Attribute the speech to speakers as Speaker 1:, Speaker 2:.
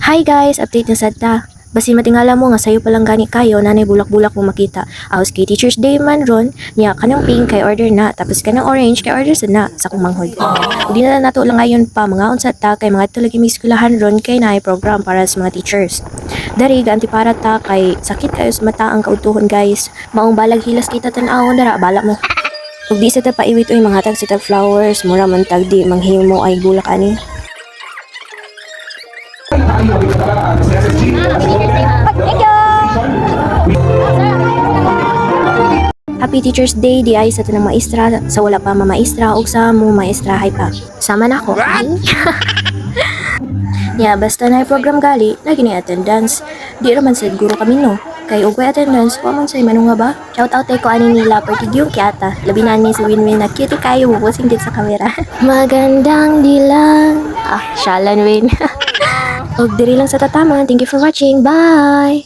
Speaker 1: Hi guys, update na sad ta. Basi matingala mo nga sayo palang gani kayo nanay bulak-bulak mo makita. Aos kay Teacher's Day man ron, niya kanang pink kay order na, tapos kanang orange kay order sa na sa kong manghod. Ug di na nato lang ayon pa mga unsa ta kay mga tulagi mi eskwelahan ron kay naay program para sa mga teachers. Dari ganti para ta kay sakit kayo sa mata ang kautuhon guys. Maong balag hilas kita tan-awon dara bala mo. Ug di sa ta paiwit oy mga tag sitag flowers, mura man tag di manghimo ay bulak ani. Happy Teacher's Day di ay sa tanang maestra sa wala pa mamaestra ug sa mo maestrahay pa. Sama na ako. Ya basta na program gali lagi ni attendance. Di raman sad guro kami no. Kay ug attendance wa man say manunga ba. Shout out ko ani nila pertigyo kyata. Labi na ni si Winwin na cute kayo bubusing dit sa kamera. Magandang dilang. Shalan Win. Og diri lang sa tataman. Thank you for watching. Bye.